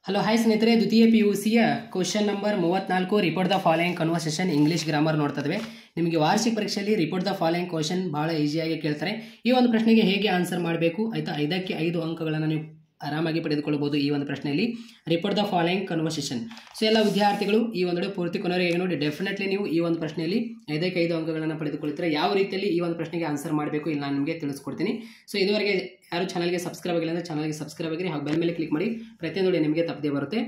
Hello hi ಸ್ನೇಹಿತರೆ, ದ್ವಿತೀಯ PUCಯ question number 34 report the following conversation English grammar ನೋಡ್ತಾ ಇದ್ದೇವೆ. ನಿಮಗೆ ವಾರ್ಷಿಕ ಪರೀಕ್ಷೆಯಲ್ಲಿ ರಿಪೋರ್ಟ್ ದ ಫಾಲೋಯಿಂಗ್ ಕ್ವಶನ್ ಬಹಳ ಈಸಿಯಾಗಿ ಕೇಳ್ತಾರೆ. ಈ ಒಂದು ಪ್ರಶ್ನೆಗೆ ಹೇಗೆ ಆನ್ಸರ್ ಮಾಡಬೇಕು ಆಯ್ತಾ, 5ಕ್ಕೆ 5 ಅಂಕಗಳನ್ನು ನೀವು ಆರಾಮಾಗಿ ಪಡೆದುಕೊಳ್ಳಬಹುದು. ಈ ಒಂದು ಪ್ರಶ್ನೆಯಲ್ಲಿ report the following conversation. So ಎಲ್ಲ ವಿದ್ಯಾರ್ಥಿಗಳು ಈ ಒಂದು ಪೂರ್ತಿ ಕೊನೆವರೆಗೆ ನೋಡಿ. ಡೆಫಿನೆಟ್ಲಿ ನೀವು ಈ ಒಂದು ಪ್ರಶ್ನೆಯಲ್ಲಿ 5ಕ್ಕೆ 5 ಅಂಕಗಳನ್ನು ಪಡೆದುಕೊಳ್ಳುತ್ತೀರಾ. ಯಾವ ರೀತಿಯಲ್ಲಿ ಈ ಒಂದು ಪ್ರಶ್ನೆಗೆ ಆನ್ಸರ್ ಮಾಡಬೇಕು ಇಲ್ಲಿ ನಾನು ನಿಮಗೆ ತಿಳಿಸ್ಕೊಡ್ತೀನಿ. ಸೊ ಇದುವರೆಗೆ ಯಾರು ಚಾನಲ್ಗೆ ಸಬ್ಸ್ಕ್ರೈಬ್ ಆಗಿಲ್ಲ ಅಂದರೆ ಚಾನಲ್ಗೆ ಸಬ್ಸ್ಕ್ರೈಬ್ ಆಗಿರಿ, ಹಾಗೂ ಬೆಲ್ ಮೇಲೆ ಕ್ಲಿಕ್ ಮಾಡಿ. ಪ್ರತಿಯೊಂದು ನಿಮಗೆ ತಪ್ಪದೇ ಬರುತ್ತೆ.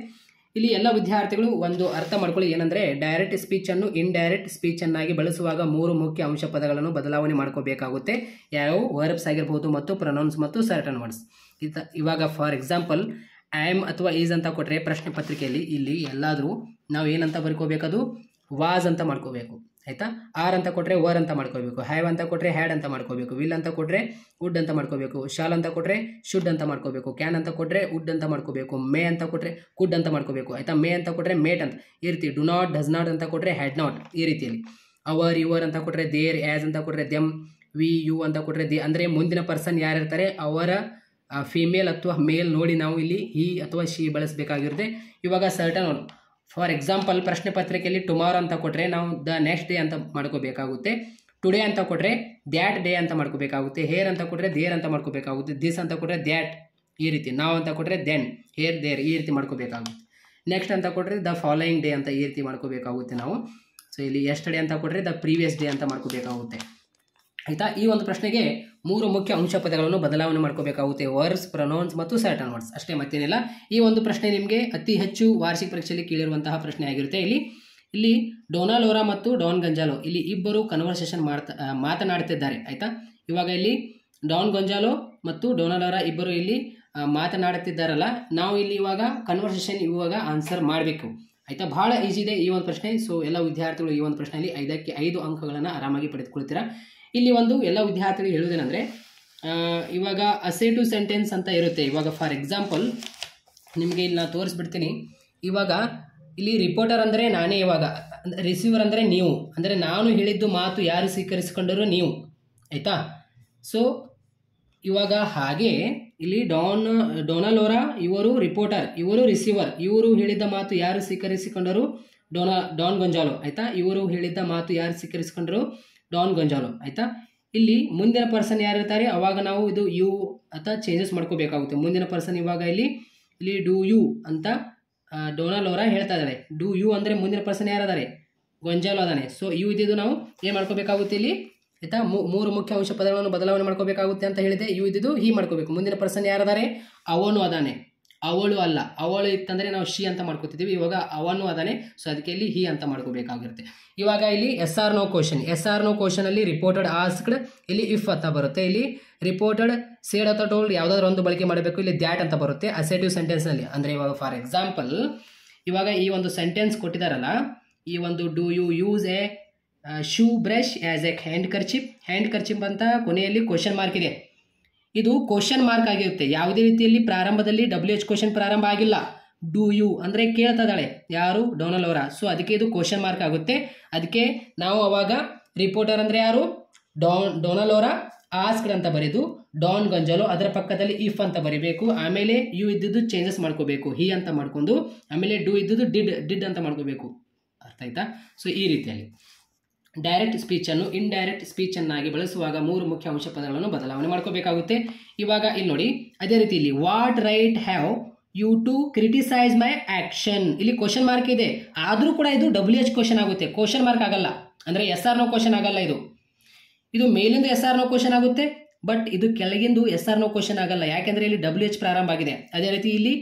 ಇಲ್ಲಿ ಎಲ್ಲ ವಿದ್ಯಾರ್ಥಿಗಳು ಒಂದು ಅರ್ಥ ಮಾಡ್ಕೊಳ್ಳಿ, ಏನಂದ್ರೆ ಡೈರೆಕ್ಟ್ ಸ್ಪೀಚ್ ಅನ್ನು ಇಂಡೈರೆಕ್ಟ್ ಸ್ಪೀಚ್ ಅನ್ನಾಗಿ ಬಳಸುವಾಗ 3 ಮುಖ್ಯ ಅಂಶ ಪದಗಳನ್ನು ಬದಲಾವಣೆ ಮಾಡ್ಕೋಬೇಕಾಗುತ್ತೆ. ಯಾವ ವರ್ಬ್ಸ್ ಆಗಿರಬಹುದು ಮತ್ತು ಪ್ರೊನೌನ್ಸ್ ಮತ್ತು ಸರ್ಟನ್ ವರ್ಡ್ಸ್. ಇವಾಗ ಫಾರ್ ಎಕ್ಸಾಂಪಲ್ ಆಮ್ ಅಥವಾ ಈಸ್ ಅಂತ ಕೊಟ್ಟರೆ ಪ್ರಶ್ನೆ ಪತ್ರಿಕೆಯಲ್ಲಿ ಇಲ್ಲಿ ಎಲ್ಲಾದರೂ ನಾವು ಏನಂತ ಬರ್ಕೋಬೇಕದು ವಾಸ್ ಅಂತ ಮಾಡ್ಕೋಬೇಕು ಆಯ್ತಾ. ಆರ್ ಅಂತ ಕೊಟ್ಟರೆ ವರ್ ಅಂತ ಮಾಡ್ಕೋಬೇಕು, ಹ್ಯಾವ್ ಅಂತ ಕೊಟ್ಟರೆ ಹ್ಯಾಡ್ ಅಂತ ಮಾಡ್ಕೋಬೇಕು, ವಿಲ್ ಅಂತ ಕೊಟ್ಟರೆ ವುಡ್ ಅಂತ ಮಾಡ್ಕೋಬೇಕು, ಶಾಲ್ ಅಂತ ಕೊಟ್ಟರೆ ಶುಡ್ ಅಂತ ಮಾಡ್ಕೋಬೇಕು, ಕ್ಯಾನ್ ಅಂತ ಕೊಟ್ಟರೆ ವುಡ್ ಅಂತ ಮಾಡ್ಕೋಬೇಕು, ಮೇ ಅಂತ ಕೊಟ್ಟರೆ ಕುಡ್ ಅಂತ ಮಾಡ್ಕೋಬೇಕು ಆಯ್ತಾ. ಮೇ ಅಂತ ಕೊಟ್ಟರೆ ಮೇಟ್ ಅಂತ ಈ ರೀತಿ. ಡು ನಾಟ್, ಡಸ್ ನಾಟ್ ಅಂತ ಕೊಟ್ಟರೆ ಹ್ಯಾಡ್ ನಾಟ್ ಈ ರೀತಿಯಲ್ಲಿ. ಅವರ್, ಯುವರ್ ಅಂತ ಕೊಟ್ಟರೆ ದೇರ್, ಆ್ಯಸ್ ಅಂತ ಕೊಟ್ಟರೆ ದೆಮ್, ವಿ, ಯು ಅಂತ ಕೊಟ್ಟರೆ ದಿ. ಅಂದರೆ ಮುಂದಿನ ಪರ್ಸನ್ ಯಾರಿರ್ತಾರೆ ಅವರ ಫಿಮೇಲ್ ಅಥವಾ ಮೇಲ್ ನೋಡಿ ನಾವು ಇಲ್ಲಿ ಹಿ ಅಥವಾ ಶಿ ಬಳಸಬೇಕಾಗಿರುತ್ತೆ. ಇವಾಗ ಸರ್ಟನ್ ಒನ್ ಫಾರ್ ಎಕ್ಸಾಂಪಲ್ ಪ್ರಶ್ನೆ ಪತ್ರಿಕೆಯಲ್ಲಿ ಟುಮಾರೋ ಅಂತ ಕೊಟ್ಟರೆ ನಾವು ದ ನೆಕ್ಸ್ಟ್ ಡೇ ಅಂತ ಮಾಡ್ಕೋಬೇಕಾಗುತ್ತೆ. ಟುಡೇ ಅಂತ ಕೊಟ್ಟರೆ ದ್ಯಾಟ್ ಡೇ ಅಂತ ಮಾಡ್ಕೋಬೇಕಾಗುತ್ತೆ. ಹೇರ್ ಅಂತ ಕೊಟ್ಟರೆ ದೇರ್ ಅಂತ ಮಾಡ್ಕೋಬೇಕಾಗುತ್ತೆ. ದಿಸ್ ಅಂತ ಕೊಟ್ಟರೆ ದ್ಯಾಟ್ ಈ ರೀತಿ. ನಾವು ಅಂತ ಕೊಟ್ಟರೆ ದೆನ್, ಹೇರ್ ದೇರ್ ಈ ರೀತಿ ಮಾಡ್ಕೋಬೇಕಾಗುತ್ತೆ. ನೆಕ್ಸ್ಟ್ ಅಂತ ಕೊಟ್ಟರೆ ದ ಫಾಲೋಯಿಂಗ್ ಡೇ ಅಂತ ಈ ರೀತಿ ಮಾಡ್ಕೋಬೇಕಾಗುತ್ತೆ ನಾವು. ಸೊ ಇಲ್ಲಿ ಎಸ್ಟರ್ಡೇ ಅಂತ ಕೊಟ್ಟರೆ ದ ಪ್ರೀವಿಯಸ್ ಡೇ ಅಂತ ಮಾಡ್ಕೋಬೇಕಾಗುತ್ತೆ ಆಯಿತಾ. ಈ ಒಂದು ಪ್ರಶ್ನೆಗೆ 3 ಮುಖ್ಯ ಅಂಶ ಪದಗಳನ್ನು ಬದಲಾವಣೆ ಮಾಡ್ಕೋಬೇಕಾಗುತ್ತೆ. ವರ್ಬ್ಸ್, ಪ್ರೊನೌನ್ಸ್ ಮತ್ತು ಸರ್ಟನ್ ವರ್ಡ್ಸ್ ಅಷ್ಟೇ, ಮತ್ತೇನಿಲ್ಲ. ಈ ಒಂದು ಪ್ರಶ್ನೆ ನಿಮಗೆ ಅತಿ ಹೆಚ್ಚು ವಾರ್ಷಿಕ ಪರೀಕ್ಷೆಯಲ್ಲಿ ಕೇಳಿರುವಂತಹ ಪ್ರಶ್ನೆ ಆಗಿರುತ್ತೆ. ಇಲ್ಲಿ ಡೋನಾ ಲೋರಾ ಮತ್ತು ಡಾನ್ ಗಂಜಾಲೋ ಇಲ್ಲಿ ಇಬ್ಬರು ಕನ್ವರ್ಸೇಷನ್ ಮಾತನಾಡ್ತಿದ್ದಾರೆ ಆಯಿತಾ. ಇವಾಗ ಇಲ್ಲಿ ಡಾನ್ ಗೊಂಜಾಲೋ ಮತ್ತು ಡೋನಾ ಲೋರಾ ಇಬ್ಬರು ಇಲ್ಲಿ ಮಾತನಾಡುತ್ತಿದ್ದಾರಲ್ಲ, ನಾವು ಇಲ್ಲಿ ಇವಾಗ ಕನ್ವರ್ಸೇಷನ್ ಇವಾಗ ಆನ್ಸರ್ ಮಾಡಬೇಕು ಆಯಿತಾ. ಬಹಳ ಈಸಿ ಇದೆ ಈ ಒಂದು ಪ್ರಶ್ನೆ. ಸೊ ಎಲ್ಲ ವಿದ್ಯಾರ್ಥಿಗಳು ಈ ಒಂದು ಪ್ರಶ್ನೆಯಲ್ಲಿ 5ಕ್ಕೆ 5 ಅಂಕಗಳನ್ನು ಆರಾಮಾಗಿ ಪಡೆದುಕೊಳ್ತೀರಾ. ಇಲ್ಲಿ ಒಂದು ಎಲ್ಲ ವಿದ್ಯಾರ್ಥಿಗಳು ಹೇಳುವುದೇನೆಂದರೆ ಇವಾಗ ಅಸೇಟು ಸೆಂಟೆನ್ಸ್ ಅಂತ ಇರುತ್ತೆ. ಇವಾಗ ಫಾರ್ ಎಕ್ಸಾಂಪಲ್ ನಿಮಗೆ ಇಲ್ಲಿ ನಾನು ತೋರಿಸ್ಬಿಡ್ತೀನಿ. ಇವಾಗ ಇಲ್ಲಿ ರಿಪೋರ್ಟರ್ ಅಂದರೆ ನಾನೇ, ಇವಾಗ ರಿಸೀವರ್ ಅಂದರೆ ನೀವು, ಅಂದರೆ ನಾನು ಹೇಳಿದ್ದು ಮಾತು ಯಾರು ಸ್ವೀಕರಿಸಿಕೊಂಡರೂ ನೀವು ಆಯಿತಾ. ಸೊ ಇವಾಗ ಹಾಗೆ ಇಲ್ಲಿ ಡೋನಾ ಲೋರಾ ಇವರು ರಿಪೋರ್ಟರ್, ಇವರು ರಿಸೀವರ್. ಇವರು ಹೇಳಿದ್ದ ಮಾತು ಯಾರು ಸ್ವೀಕರಿಸಿಕೊಂಡರು ಡಾನ್ ಗೊಂಜಾಲೋ ಆಯಿತಾ. ಇವರು ಹೇಳಿದ್ದ ಮಾತು ಯಾರು ಸ್ವೀಕರಿಸಿಕೊಂಡರು ಡಾನ್ ಗೊಂಜಾಲೋ ಆಯಿತಾ. ಇಲ್ಲಿ ಮುಂದಿನ ಪರ್ಸನ್ ಯಾರಿರ್ತಾರೆ ಅವಾಗ ನಾವು ಇದು ಯು ಅಥವಾ ಚೇಂಜಸ್ ಮಾಡ್ಕೋಬೇಕಾಗುತ್ತೆ. ಮುಂದಿನ ಪರ್ಸನ್ ಇವಾಗ ಇಲ್ಲಿ ಡೂ ಯು ಅಂತ ಡೋನಾ ಲೋರಾ ಹೇಳ್ತಾ ಇದ್ದಾರೆ. ಡೂ ಯು ಅಂದರೆ ಮುಂದಿನ ಪರ್ಸನ್ ಯಾರಿದ್ದಾರೆ ಗೊಂಜಾಲೋ ಅದಾನೆ. ಸೊ ಯು ಇದ್ದಿದ್ದು ನಾವು ಏನು ಮಾಡ್ಕೋಬೇಕಾಗುತ್ತೆ ಇಲ್ಲಿ ಆಯಿತಾ. 3 ಮುಖ್ಯ ಅಂಶ ಪದಗಳನ್ನು ಬದಲಾವಣೆ ಮಾಡ್ಕೋಬೇಕಾಗುತ್ತೆ ಅಂತ ಹೇಳಿದೆ. ಯು ಇದ್ದಿದ್ದು ಹಿ ಮಾಡ್ಕೋಬೇಕು. ಮುಂದಿನ ಪರ್ಸನ್ ಯಾರದಾರೆ ಅವನು ಅದಾನೆ, ಅವಳು ಅಲ್ಲ. ಅವಳು ಇತ್ತಂದರೆ ನಾವು ಶಿ ಅಂತ ಮಾಡ್ಕೋತಿದ್ದೀವಿ, ಇವಾಗ ಅವನು ಅದಾನೆ. ಸೊ ಅದಕ್ಕೆ ಇಲ್ಲಿ ಹಿ ಅಂತ ಮಾಡ್ಕೋಬೇಕಾಗಿರುತ್ತೆ. ಇವಾಗ ಇಲ್ಲಿ ಎಸ್ ಆರ್ ನೋ ಕ್ವಶನ್ ಅಲ್ಲಿ ರಿಪೋರ್ಟೆಡ್ ಆಸ್ಕ್ಡ್ ಇಲ್ಲಿ ಇಫ್ ಅಂತ ಬರುತ್ತೆ. ಇಲ್ಲಿ ರಿಪೋರ್ಟೆಡ್ ಸೇಡ್ ಅಥವಾ ಟೋಲ್ಡ್ ಯಾವುದಾದ್ರು ಒಂದು ಬಳಕೆ ಮಾಡಬೇಕು. ಇಲ್ಲಿ ದ್ಯಾಟ್ ಅಂತ ಬರುತ್ತೆ ಅಸೆಟಿವ್ ಸೆಂಟೆನ್ಸ್ ನಲ್ಲಿ. ಅಂದರೆ ಇವಾಗ ಫಾರ್ ಎಕ್ಸಾಂಪಲ್ ಇವಾಗ ಈ ಒಂದು ಸೆಂಟೆನ್ಸ್ ಕೊಟ್ಟಿದಾರಲ್ಲ, ಈ ಒಂದು do you use a shoe brush as a handkerchief ಅಂತ ಕೊನೆಯಲ್ಲಿ ಕ್ವಶನ್ ಮಾರ್ಕ್ ಇದೆ. ಇದು ಕ್ವಶನ್ ಮಾರ್ಕ್ ಆಗಿರುತ್ತೆ. ಯಾವುದೇ ರೀತಿಯಲ್ಲಿ ಪ್ರಾರಂಭದಲ್ಲಿ WH ಕ್ವಶನ್ ಪ್ರಾರಂಭ ಆಗಿಲ್ಲ. ಡೂ ಯು ಅಂದರೆ ಕೇಳ್ತಾ ಇದ್ದಾಳೆ ಯಾರು ಡೋನಾ ಲೋರಾ. ಸೊ ಅದಕ್ಕೆ ಇದು ಕ್ವಶನ್ ಮಾರ್ಕ್ ಆಗುತ್ತೆ. ಅದಕ್ಕೆ ನಾವು ಅವಾಗ ರಿಪೋರ್ಟರ್ ಅಂದರೆ ಯಾರು ಡೋನಾ ಲೋರಾ ಆಸ್ಕ್ಡ್ ಅಂತ ಬರೆದು ಡಾನ್ ಗೊಂಜಾಲೋ ಅದರ ಪಕ್ಕದಲ್ಲಿ ಇಫ್ ಅಂತ ಬರೀಬೇಕು. ಆಮೇಲೆ ಯು ಇದ್ದಿದ್ದು ಚೇಂಜಸ್ ಮಾಡ್ಕೋಬೇಕು, ಹಿ ಅಂತ ಮಾಡ್ಕೊಂಡು. ಆಮೇಲೆ ಡೂ ಇದ್ದಿದ್ದು ಡಿಡ್ ಅಂತ ಮಾಡ್ಕೋಬೇಕು. ಅರ್ಥ ಆಯ್ತಾ. ಸೊ ಈ ರೀತಿಯಲ್ಲಿ ಡೈರೆಕ್ಟ್ ಸ್ಪೀಚನ್ನು ಇಂಡೈರೆಕ್ಟ್ ಸ್ಪೀಚನ್ನಾಗಿ ಬಳಸುವಾಗ 3 ಮುಖ್ಯ ಅಂಶ ಪದಗಳನ್ನು ಬದಲಾವಣೆ ಮಾಡ್ಕೋಬೇಕಾಗುತ್ತೆ. ಇವಾಗ ಇಲ್ಲಿ ನೋಡಿ, ಅದೇ ರೀತಿ ಇಲ್ಲಿ what right have you to criticise my action ಇಲ್ಲಿ ಕ್ವಶನ್ ಮಾರ್ಕ್ ಇದೆ. ಆದರೂ ಕೂಡ ಇದು WH ಕ್ವಶನ್ ಆಗುತ್ತೆ, ಕ್ವಶನ್ ಮಾರ್ಕ್ ಆಗಲ್ಲ. ಅಂದರೆ ಎಸ್ ಆರ್ ನೋ ಕ್ವಶನ್ ಆಗಲ್ಲ. ಇದು ಮೇಲಿಂದ ಎಸ್ ಆರ್ ನೋ ಕ್ವಶನ್ ಆಗುತ್ತೆ, ಬಟ್ ಇದು ಕೆಳಗಿಂದು ಎಸ್ ಆರ್ ನೋ ಕ್ವಶನ್ ಆಗಲ್ಲ. ಯಾಕೆಂದರೆ ಇಲ್ಲಿ WH ಪ್ರಾರಂಭ ಆಗಿದೆ. ಅದೇ ರೀತಿ ಇಲ್ಲಿ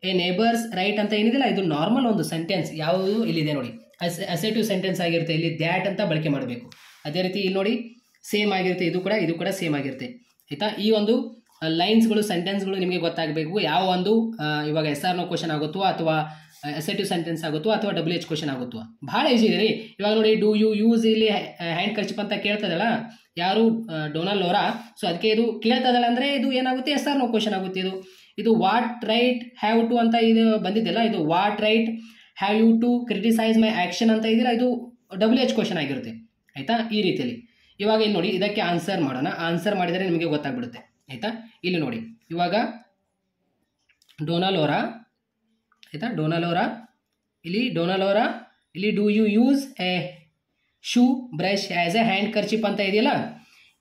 ಎ ನೇಬರ್ಸ್ ರೈಟ್ ಅಂತ ಏನಿದೆಯಲ್ಲ, ಇದು ನಾರ್ಮಲ್ ಒಂದು ಸೆಂಟೆನ್ಸ್ ಯಾವುದು ಇಲ್ಲಿದೆ ನೋಡಿ, ಅಸೆಟಿವ್ ಸೆಂಟೆನ್ಸ್ ಆಗಿರುತ್ತೆ. ಇಲ್ಲಿ ದ್ಯಾಟ್ ಅಂತ ಬಳಕೆ ಮಾಡಬೇಕು. ಅದೇ ರೀತಿ ಇಲ್ಲಿ ನೋಡಿ ಸೇಮ್ ಆಗಿರುತ್ತೆ. ಇದು ಕೂಡ ಸೇಮ್ ಆಗಿರುತ್ತೆ ಆಯಿತಾ. ಈ ಒಂದು ಲೈನ್ಸ್ಗಳು ಸೆಂಟೆನ್ಸ್ಗಳು ನಿಮಗೆ ಗೊತ್ತಾಗಬೇಕು. ಯಾವ ಒಂದು ಇವಾಗ ಎಸ್ ಆರ್ ನೋ ಕ್ವಶನ್ ಆಗುತ್ತೋ ಅಥವಾ ಅಸೆಟಿವ್ ಸೆಂಟೆನ್ಸ್ ಆಗುತ್ತೋ ಅಥವಾ WH ಕ್ವಶನ್ ಆಗುತ್ತೋ. ಭಾಳ ಈಸಿ ಇದೆ ರೀ. ಇವಾಗ ನೋಡಿ ಡೂ ಯು ಯೂಸ್ ಇಲ್ಲಿ ಹ್ಯಾಂಡ್ ಕರ್ಚಿಪ್ ಅಂತ ಕೇಳ್ತದಲ್ಲ ಯಾರು ಡೋನಾ ಲೋರಾ. ಸೊ ಅದಕ್ಕೆ ಇದು ಕೇಳ್ತಾ ಇದ್ದಾಳೆ ಅಂದರೆ ಇದು ಏನಾಗುತ್ತೆ ಎಸ್ ಆರ್ ನೋ ಕ್ವಶನ್ ಆಗುತ್ತೆ. ಇದು ವಾಟ್ ರೈಟ್ ಹ್ಯಾವ್ ಟು ಅಂತ ಇದು ಬಂದಿದ್ದೆಲ್ಲ, ಇದು what right have you to criticise my action ಅಂತ ಇದ್ದೀರಾ, ಇದು WH ಕ್ವಶನ್ ಆಗಿರುತ್ತೆ ಆಯಿತಾ. ಈ ರೀತಿಯಲ್ಲಿ ಇವಾಗ ಇಲ್ಲಿ ನೋಡಿ ಇದಕ್ಕೆ ಆನ್ಸರ್ ಮಾಡೋಣ. ಆನ್ಸರ್ ಮಾಡಿದರೆ ನಿಮಗೆ ಗೊತ್ತಾಗ್ಬಿಡುತ್ತೆ ಆಯಿತಾ. ಇಲ್ಲಿ ನೋಡಿ ಇವಾಗ ಡೋನಾ ಲೋರಾ ಆಯಿತಾ. ಡೋನಾಲೋರಾ ಇಲ್ಲಿ ಡೋನಾಲೋರಾ ಇಲ್ಲಿ do you use a shoe brush as a handkerchief ಅಂತ ಇದೆಯಲ್ಲ,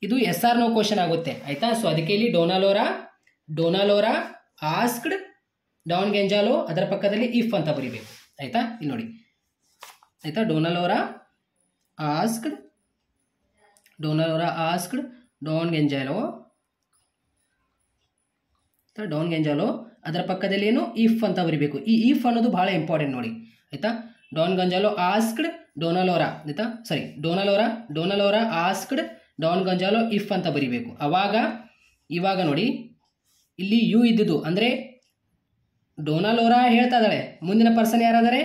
ಇದು ಎಸ್ ಆರ್ ನೋ ಕ್ವಶನ್ ಆಗುತ್ತೆ ಆಯಿತಾ. ಸೊ ಅದಕ್ಕೆ ಇಲ್ಲಿ ಡೋನಾಲೋರಾ ಆಸ್ಕ್ಡ್ ಡಾನ್ ಗೆಂಜಾಲೋ, ಅದರ ಪಕ್ಕದಲ್ಲಿ ಇಫ್ ಅಂತ ಬರೀಬೇಕು ಆಯಿತಾ. ಇಲ್ಲಿ ನೋಡಿ ಆಯಿತಾ. ಡೋನಾಲೋರಾ ಆಸ್ಕ್ಡ್ ಡಾನ್ ಗೆಂಜಾಲೋ, ಅದರ ಪಕ್ಕದಲ್ಲಿ ಏನು ಇಫ್ ಅಂತ ಬರೀಬೇಕು. ಈ ಇಫ್ ಅನ್ನೋದು ಬಹಳ ಇಂಪಾರ್ಟೆಂಟ್ ನೋಡಿ ಆಯಿತಾ. ಡಾನ್ ಗಂಜಾಲೋ ಆಸ್ಕ್ಡ್ ಡೋನಾಲೋರಾ ಆಯಿತಾ, ಸರಿ ಡೋನಾಲೋರಾ ಆಸ್ಕ್ಡ್ ಡಾನ್ ಗಂಜಾಲೋ ಇಫ್ ಅಂತ ಬರೀಬೇಕು. ಇವಾಗ ನೋಡಿ ಇಲ್ಲಿ ಯು ಇದ್ದುದು ಅಂದರೆ ಡೋನಾಲೋರಾ ಹೇಳ್ತಾ ಇದ್ದಾಳೆ, ಮುಂದಿನ ಪರ್ಸನ್ ಯಾರಾದರೆ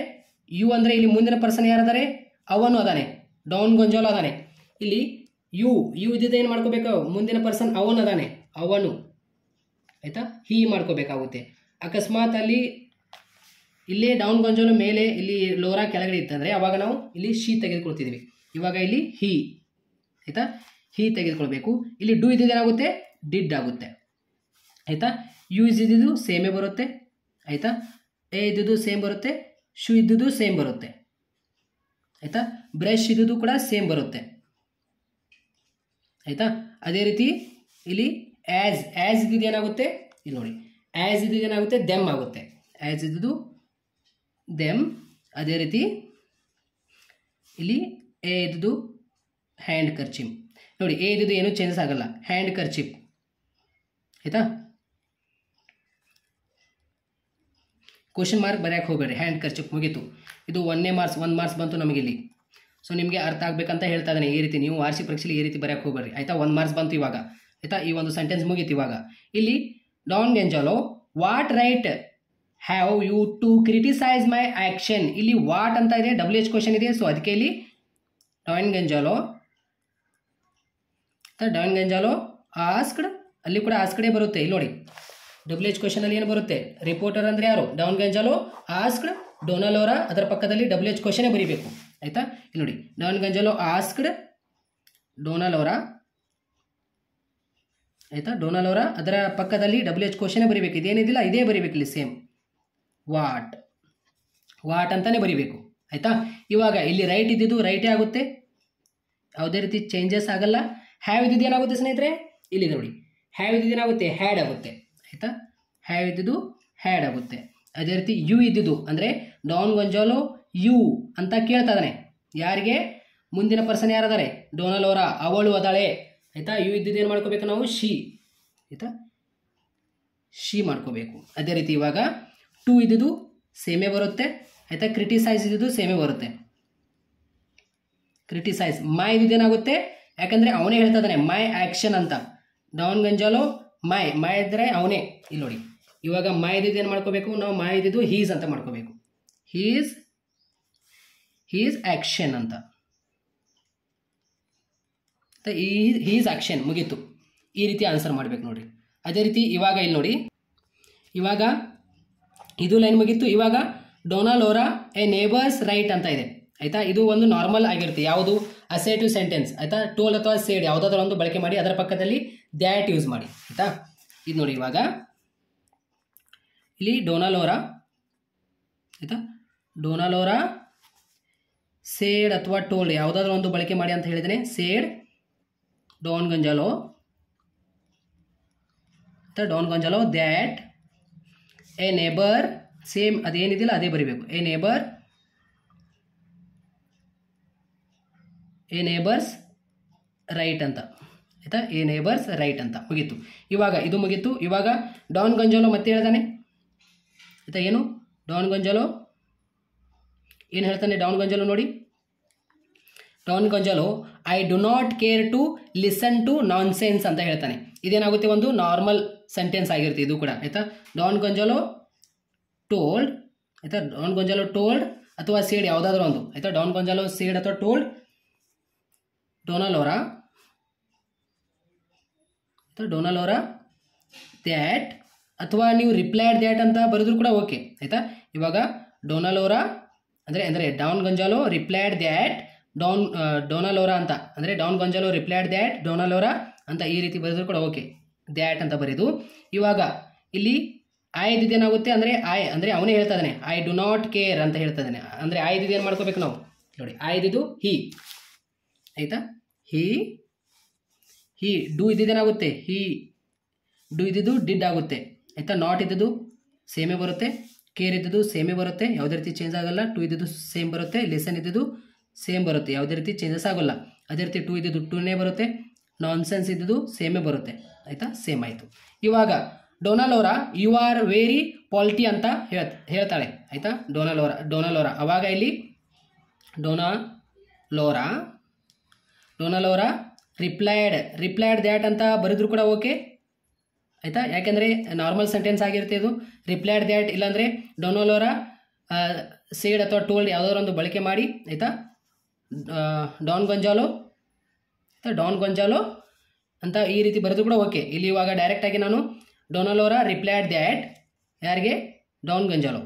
ಯು ಅಂದರೆ ಇಲ್ಲಿ ಮುಂದಿನ ಪರ್ಸನ್ ಯಾರಾದರೆ ಅವನು ಅದಾನೆ, ಡಾನ್ ಗೊಂಜಾಲೋ ಅದಾನೆ. ಇಲ್ಲಿ ಯು ಇದ್ದಿದ್ದು ಏನು ಮಾಡ್ಕೋಬೇಕು, ಮುಂದಿನ ಪರ್ಸನ್ ಅವನು ಅದಾನೆ, ಅವನು ಆಯಿತಾ, ಹೀ ಮಾಡ್ಕೋಬೇಕಾಗುತ್ತೆ. ಅಕಸ್ಮಾತ್ ಅಲ್ಲಿ ಇಲ್ಲೇ ಡೌನ್ ಗೊಂಜಾಲೋ ಮೇಲೆ ಇಲ್ಲಿ ಲೋರಾ ಕೆಳಗಡೆ ಇತ್ತಂದರೆ ಅವಾಗ ನಾವು ಇಲ್ಲಿ ಶಿ ತೆಗೆದುಕೊಳ್ತಿದ್ವಿ. ಇವಾಗ ಇಲ್ಲಿ ಹೀ ಆಯಿತಾ, ಹೀ ತೆಗೆದುಕೊಳ್ಬೇಕು. ಇಲ್ಲಿ ಡು ಇದ್ದಿದ್ದೇನಾಗುತ್ತೆ, ಡಿಡ್ ಆಗುತ್ತೆ ಆಯಿತಾ. ಯು ಇದ್ದಿದ್ದು ಸೇಮೇ ಬರುತ್ತೆ ಆಯಿತಾ, ಎ ಇದ್ದುದು ಸೇಮ್ ಬರುತ್ತೆ, ಶೂ ಇದ್ದುದು ಸೇಮ್ ಬರುತ್ತೆ ಆಯಿತಾ, ಬ್ರಷ್ ಇದ್ದುದು ಕೂಡ ಸೇಮ್ ಬರುತ್ತೆ ಆಯಿತಾ. ಅದೇ ರೀತಿ ಇಲ್ಲಿ ಆ್ಯಸ್ ಇದ್ದಿದ್ದು ಏನಾಗುತ್ತೆ, ಇಲ್ಲಿ ನೋಡಿ ಆ್ಯಸ್ ಇದ್ದಿದ್ದು ಏನಾಗುತ್ತೆ, ದೆಮ್ ಆಗುತ್ತೆ, ಆ್ಯಸ್ ಇದ್ದುದು ದೆಮ್. ಅದೇ ರೀತಿ ಇಲ್ಲಿ ಎ ಇದ್ದುದು ಹ್ಯಾಂಡ್ ಕರ್ಚಿಪ್ ನೋಡಿ, ಎ ಇದ್ದುದು ಏನೂ ಚೇಂಜಸ್ ಆಗಲ್ಲ, ಹ್ಯಾಂಡ್ ಕರ್ಚಿಪ್ ಆಯಿತಾ. ಕ್ವಶನ್ ಮಾರ್ಕ್ ಬರೆಯಕ್ಕೆ ಹೋಗಬೇಡಿ, ಹ್ಯಾಂಡ್ ಕರ್ಚಿಪ್ ಮುಗೀತು. ಇದು 1 ಮಾರ್ಕ್ಸ್ ಬಂತು ನಮಗಿಲ್ಲಿ. ಸೊ ನಿಮಗೆ ಅರ್ಥ ಆಗಬೇಕಂತ ಹೇಳ್ತಾ ಇದ್ದಾನೆ. ಈ ರೀತಿ ನೀವು ವಾರ್ಷಿಕ ಪರೀಕ್ಷೆಯಲ್ಲಿ ಈ ರೀತಿ ಬರೆಯಕ್ಕೆ ಹೋಗಬೇಡಿ ಆಯಿತಾ. 1 ಮಾರ್ಕ್ಸ್ ಬಂತು ಇವಾಗ ಆಯಿತಾ. ಈ ಒಂದು ಸೆಂಟೆನ್ಸ್ ಮುಗೀತು. ಇವಾಗ ಇಲ್ಲಿ Don Gonzalo what right have you to criticise my action, ಇಲ್ಲಿ ವಾಟ್ ಅಂತ ಇದೆ, WH ಕ್ವಶನ್ ಇದೆ. ಸೊ ಅದಕ್ಕೆ ಇಲ್ಲಿ ಡಾನ್ ಗೆಂಜಾಲೋ ಆಸ್ಕ್ಡ್, ಅಲ್ಲಿ ಕೂಡ ಆಸ್ಕ್ಡೇ ಬರುತ್ತೆ. ಇಲ್ಲಿ ನೋಡಿ WH ಕ್ವಶನ್ ಅಲ್ಲಿ ಏನು ಬರುತ್ತೆ, ರಿಪೋರ್ಟರ್ ಅಂದರೆ ಯಾರು, ಡಾನ್ ಗೆಂಜಾಲೋ ಆಸ್ಕ್ಡ್ ಡೋನಾಲೋರಾ, ಅದರ ಪಕ್ಕದಲ್ಲಿ WH ಕ್ವಶನೇ ಬರೀಬೇಕು ಆಯಿತಾ. ಇಲ್ಲಿ ನೋಡಿ ಡಾನ್ ಗೆಂಜಾಲೋ ಆಸ್ಕ್ಡ್ ಡೋನಾಲೋರಾ ಆಯಿತಾ, ಡೋನಾಲೋರಾ ಅದರ ಪಕ್ಕದಲ್ಲಿ WH ಕ್ವಶನೇ ಬರೀಬೇಕು. ಇದೇನಿದಿಲ್ಲ ಇದೇ ಬರೀಬೇಕು, ಇಲ್ಲಿ ಸೇಮ್ ವಾಟ್ ಅಂತಾನೆ ಬರೀಬೇಕು ಆಯಿತಾ. ಇವಾಗ ಇಲ್ಲಿ ರೈಟ್ ಇದ್ದಿದ್ದು ರೈಟೇ ಆಗುತ್ತೆ, ಯಾವುದೇ ರೀತಿ ಚೇಂಜಸ್ ಆಗಲ್ಲ. ಹ್ಯಾವ್ ಇದ್ದಿದ್ದು ಏನಾಗುತ್ತೆ ಸ್ನೇಹಿತರೆ, ಇಲ್ಲಿ ನೋಡಿ ಹ್ಯಾವ್ ಇದ್ದಿದ್ದು ಏನಾಗುತ್ತೆ, ಹ್ಯಾಡ್ ಆಗುತ್ತೆ ಆಯಿತಾ, ಹ್ಯಾವ್ ಇದ್ದಿದ್ದು ಹ್ಯಾಡ್ ಆಗುತ್ತೆ. ಅದೇ ರೀತಿ ಯು ಇದ್ದಿದ್ದು ಅಂದರೆ ಡಾನ್ ಗೊಂಜಾಲೋ ಯು ಅಂತ ಕೇಳ್ತಾ ಇದ್ದಾನೆ, ಯಾರಿಗೆ, ಮುಂದಿನ ಪರ್ಸನ್ ಯಾರದಾರೆ, ಡೋನಾಲೋರಾ ಅವಳು ಅದಾಳೆ ಆಯಿತಾ. ಯು ಇದ್ದಿದ್ದು ಏನು ಮಾಡ್ಕೋಬೇಕು ನಾವು, ಶಿ ಆಯಿತಾ, ಶಿ ಮಾಡ್ಕೋಬೇಕು. ಅದೇ ರೀತಿ ಇವಾಗ ಟು ಇದ್ದಿದ್ದು ಸೇಮೇ ಬರುತ್ತೆ ಆಯಿತಾ, ಕ್ರಿಟಿಸೈಸ್ ಇದ್ದಿದ್ದು ಸೇಮೇ ಬರುತ್ತೆ, ಕ್ರಿಟಿಸೈಸ್. ಮೈ ಇದ್ದಿದ್ದು ಏನಾಗುತ್ತೆ, ಯಾಕಂದರೆ ಅವನೇ ಹೇಳ್ತಾ ಇದ್ದಾನೆ ಮೈ ಆ್ಯಕ್ಷನ್ ಅಂತ, ಡಾನ್ ಗೊಂಜಾಲೋ ಮೈ ಇದ್ದರೆ ಅವನೇ. ಇಲ್ಲಿ ನೋಡಿ ಇವಾಗ ಮೈ ಇದ್ದಿದ್ದು ಏನು ಮಾಡ್ಕೋಬೇಕು ನಾವು, ಮೈ ಇದ್ದಿದ್ದು ಹೀಸ್ ಅಂತ ಮಾಡ್ಕೋಬೇಕು, ಹೀಸ್ ಆ್ಯಕ್ಷನ್ ಅಂತ, ಹೀಸ್ ಆ್ಯಕ್ಷನ್ ಮುಗೀತು. ಈ ರೀತಿ ಆನ್ಸರ್ ಮಾಡಬೇಕು ನೋಡಿರಿ. ಅದೇ ರೀತಿ ಇವಾಗ ಇಲ್ಲಿ ನೋಡಿ, ಇವಾಗ ಇದು ಲೈನ್ ಮುಗೀತು. ಇವಾಗ ಡೋನಾಲೋರಾ ಎ ನೇಬರ್ಸ್ ರೈಟ್ ಅಂತ ಇದೆ ಆಯಿತಾ. ಇದು ಒಂದು ನಾರ್ಮಲ್ ಆಗಿರುತ್ತೆ, ಯಾವುದು ಅಸೇಟಿವ್ ಸೆಂಟೆನ್ಸ್ ಆಯಿತಾ. ಟೋಲ್ ಅಥವಾ ಸೇಡ್ ಯಾವುದಾದ್ರೂ ಒಂದು ಬಳಕೆ ಮಾಡಿ ಅದರ ಪಕ್ಕದಲ್ಲಿ ದ್ಯಾಟ್ ಯೂಸ್ ಮಾಡಿ ಆಯಿತಾ. ಇದು ನೋಡಿ ಇವಾಗ ಇಲ್ಲಿ ಡೋನಾಲೋರಾ ಆಯಿತಾ, ಡೋನಾಲೋರಾ ಸೇಡ್ ಅಥವಾ ಟೋಲ್ಡ್ ಯಾವುದಾದ್ರೂ ಒಂದು ಬಳಕೆ ಮಾಡಿ ಅಂತ ಹೇಳಿದ್ದೇನೆ. Said Don Gonzalo that a neighbour, same ಅದೇನಿದಿಲ್ಲ ಅದೇ ಬರೀಬೇಕು, ಎ ನೇಬರ್ಸ್ ರೈಟ್ ಅಂತ ಆಯಿತಾ, ಎ ನೇಬರ್ಸ್ ರೈಟ್ ಅಂತ ಮುಗೀತು. ಇವಾಗ ಇದು ಮುಗೀತು. ಇವಾಗ ಡಾನ್ ಗೊಂಜಾಲೋ ಮತ್ತೆ ಹೇಳ್ತಾನೆ ಆಯಿತಾ. ಏನು ಡಾನ್ ಗೊಂಜಾಲೋ ಏನು ಹೇಳ್ತಾನೆ, ಡಾನ್ ಗೊಂಜಾಲೋ ನೋಡಿ, Don Gonzalo I do not care to listen to nonsense ಅಂತ ಹೇಳ್ತಾನೆ. ಇದೇನಾಗುತ್ತೆ, ಒಂದು ನಾರ್ಮಲ್ ಸೆಂಟೆನ್ಸ್ ಆಗಿರುತ್ತೆ ಇದು ಕೂಡ ಆಯಿತಾ. ಡಾನ್ ಗೊಂಜಾಲೋ ಟೋಲ್ಡ್ ಆಯಿತಾ, ಡಾನ್ ಗೊಂಜಾಲೋ ಟೋಲ್ಡ್ ಅಥವಾ ಸೇಡ್ ಯಾವುದಾದ್ರೂ ಒಂದು ಆಯಿತಾ. ಡಾನ್ ಗೊಂಜಾಲೋ ಸೇಡ್ ಅಥವಾ ಟೋಲ್ಡ್ ಡೋನಾಲೋರಾ ದ್ಯಾಟ್, ಅಥವಾ ನೀವು ರಿಪ್ಲೈಡ್ ದ್ಯಾಟ್ ಅಂತ ಬರೆದ್ರು ಕೂಡ ಓಕೆ ಆಯಿತಾ. ಇವಾಗ ಡೋನಾಲೋರಾ ಅಂದರೆ ಡಾನ್ ಗೊಂಜಾಲೋ ರಿಪ್ಲೈಡ್ ದ್ಯಾಟ್ ಡೋನಾಲೋರಾ ಅಂತ, ಅಂದರೆ ಡಾನ್ ಗೊಂಜಾಲೋ ರಿಪ್ಲೈಡ್ ದ್ಯಾಟ್ ಡೋನಾಲೋರಾ ಅಂತ ಈ ರೀತಿ ಬರೆದ್ರು ಕೂಡ ಓಕೆ, ದ್ಯಾಟ್ ಅಂತ ಬರೆದು. ಇವಾಗ ಇಲ್ಲಿ ಐ ಇದ್ದೇನಾಗುತ್ತೆ ಅಂದರೆ ಅವನೇ ಹೇಳ್ತಾ ಇದ್ದಾನೆ ಐ ಡು ನಾಟ್ ಕೇರ್ ಅಂತ ಹೇಳ್ತಾ ಇದ್ದಾನೆ. ಅಂದರೆ ಐ ಇದ್ದಿದ್ದು ಏನು ಮಾಡ್ಕೋಬೇಕು ನಾವು ನೋಡಿ, ಐ ಇದ್ದಿದ್ದು ಹಿ ಆಯಿತಾ, ಹಿ ಡೂ ಇದ್ದಿದ್ದೇನಾಗುತ್ತೆ, ಹಿ ಡೂ ಇದ್ದಿದ್ದು ಡಿಡ್ ಆಗುತ್ತೆ ಆಯಿತಾ. ನಾಟ್ ಇದ್ದಿದ್ದು ಸೇಮೇ ಬರುತ್ತೆ, ಕೇರ್ ಇದ್ದಿದ್ದು ಸೇಮೇ ಬರುತ್ತೆ, ಯಾವುದೇ ರೀತಿ ಚೇಂಜ್ ಆಗೋಲ್ಲ. ಟು ಇದ್ದಿದ್ದು ಸೇಮ್ ಬರುತ್ತೆ, ಲಿಸನ್ ಇದ್ದಿದ್ದು ಸೇಮ್ ಬರುತ್ತೆ, ಯಾವುದೇ ರೀತಿ ಚೇಂಜಸ್ ಆಗೋಲ್ಲ. ಅದೇ ರೀತಿ ಟು ಇದ್ದಿದ್ದು ಟೂನೇ ಬರುತ್ತೆ, ನಾನ್ಸೆನ್ಸ್ ಇದ್ದಿದ್ದು ಸೇಮೇ ಬರುತ್ತೆ ಆಯಿತಾ, ಸೇಮ್ ಆಯಿತು. ಇವಾಗ ಡೊನಾಲೋರಾ ಯು ಆರ್ ವೆರಿ ಪಾಲಿಟಿ ಅಂತ ಹೇಳ್ತಾಳೆ ಆಯಿತಾ. ಡೊನಾಲೋರಾ ಅವಾಗ ಇಲ್ಲಿ ಡೊನಾಲೋರಾ ರಿಪ್ಲೈಡ್ ದ್ಯಾಟ್ ಅಂತ ಬರೆದ್ರು ಕೂಡ ಓಕೆ ಆಯಿತಾ. ಯಾಕೆಂದರೆ ನಾರ್ಮಲ್ ಸೆಂಟೆನ್ಸ್ ಆಗಿರುತ್ತೆ ಇದು. ರಿಪ್ಲೈಡ್ ದ್ಯಾಟ್ ಇಲ್ಲಾಂದರೆ ಡೊನಾಲೋರಾ ಸೇಡ್ ಅಥವಾ ಟೋಲ್ಡ್ ಯಾವುದಾದ್ರು ಒಂದು ಬಳಕೆ ಮಾಡಿ ಆಯಿತಾ. ಡಾನ್ ಗೊಂಜಾಲೋ ಅಂತ ಈ ರೀತಿ ಬರೆದು ಕೂಡ ಓಕೆ. ಇಲ್ಲಿ ಇವಾಗ ಡೈರೆಕ್ಟಾಗಿ ನಾನು ಡೊನಾಲೋರಾ ರಿಪ್ಲೈಡ್ ದ್ಯಾಟ್, ಯಾರಿಗೆ, ಡಾನ್ ಗೊಂಜಾಲೋ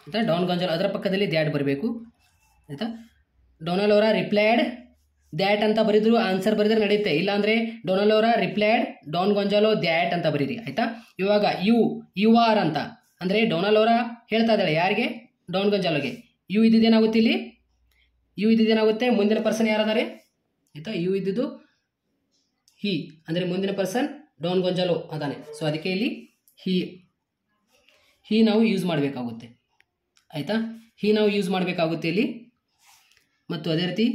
ಆಯಿತಾ. ಡಾನ್ ಗೊಂಜಾಲೋ ಅದರ ಪಕ್ಕದಲ್ಲಿ ದ್ಯಾಟ್ ಬರಬೇಕು ಆಯಿತಾ. ಡೊನಾಲೋರಾ ರಿಪ್ಲೈಡ್ ದ್ಯಾಟ್ ಅಂತ ಬರೆದ್ರು ಆನ್ಸರ್ ಬರೆದ್ರೆ ನಡೆಯುತ್ತೆ, ಇಲ್ಲಾಂದರೆ ಡೊನಾಲೋರಾ ರಿಪ್ಲೈಡ್ ಡಾನ್ ಗೊಂಜಾಲೋ ದ್ಯಾಟ್ ಅಂತ ಬರೀರಿ ಆಯಿತಾ. ಇವಾಗ ಯು ಆರ್ ಅಂತ ಅಂದರೆ ಡೊನಾಲೋರಾ ಹೇಳ್ತಾ ಇದ್ದಾಳೆ ಯಾರಿಗೆ, ಡಾನ್ ಗೊಂಜಾಲೋಗೆ. ಯು ಇದ್ದಿದ್ದೇನಾಗುತ್ತೆ ಇಲ್ಲಿ, ಮುಂದಿನ ಪರ್ಸನ್ ಯಾರದಾರೆ ಆಯಿತಾ. ಯು ಇದ್ದಿದ್ದು ಹಿ ಅಂದರೆ ಮುಂದಿನ ಪರ್ಸನ್ ಡಾನ್ ಗೊಂಜಾಲೋ ಅದಾನೆ. ಸೊ ಅದಕ್ಕೆ ಇಲ್ಲಿ ಹಿ ನಾವು ಯೂಸ್ ಮಾಡಬೇಕಾಗುತ್ತೆ ಆಯಿತಾ. ನಾವು ಯೂಸ್ ಮಾಡಬೇಕಾಗುತ್ತೆ ಇಲ್ಲಿ. ಮತ್ತು ಅದೇ ರೀತಿ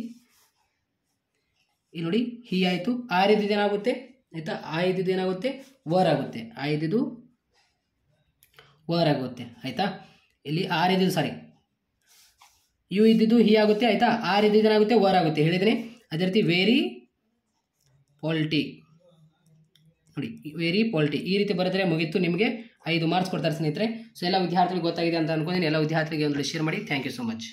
ಇಲ್ಲಿ ನೋಡಿ ಹಿ ಆಯಿತು. ಆರ್ ಇದ್ದಿದ್ದೇನಾಗುತ್ತೆ ಆಯಿತಾ, ಇದ್ದಿದ್ದೇನಾಗುತ್ತೆ ವರ್ ಆಗುತ್ತೆ, ಇದ್ದಿದ್ದು ವರ್ ಆಗುತ್ತೆ ಆಯಿತಾ. ಇಲ್ಲಿ ಆರ್ ಇದ್ದಿದ್ದು ಸಾರಿ ಯು ಇದ್ದಿದ್ದು ಹಿ ಆಗುತ್ತೆ ಆಯಿತಾ. ಆರ್ ಇದ್ದಿದ್ದೇನಾಗುತ್ತೆ ವರ್ ಆಗುತ್ತೆ ಹೇಳಿದ್ದೀನಿ. ಅದೇ ರೀತಿ ವೆರಿ ಪಾಲಿಟಿ ನೋಡಿ, ವೆರಿ ಪಾಲಿಟಿ ಈ ರೀತಿ ಬರೆದ್ರೆ ಮುಗೀತು, ನಿಮಗೆ 5 ಮಾರ್ಕ್ಸ್ ಕೊಡ್ತಾರೆ ಸ್ನೇಹಿತರೆ. ಸೊ ಎಲ್ಲ ವಿದ್ಯಾರ್ಥಿಗಳಿಗೆ ಗೊತ್ತಾಗಿದೆ ಅಂತ ಅನ್ಕೊಂಡಿದ್ದೀನಿ. ಎಲ್ಲ ವಿದ್ಯಾರ್ಥಿಗಳಿಗೆ ಒಂದು ಶೇರ್ ಮಾಡಿ. Thank you so much.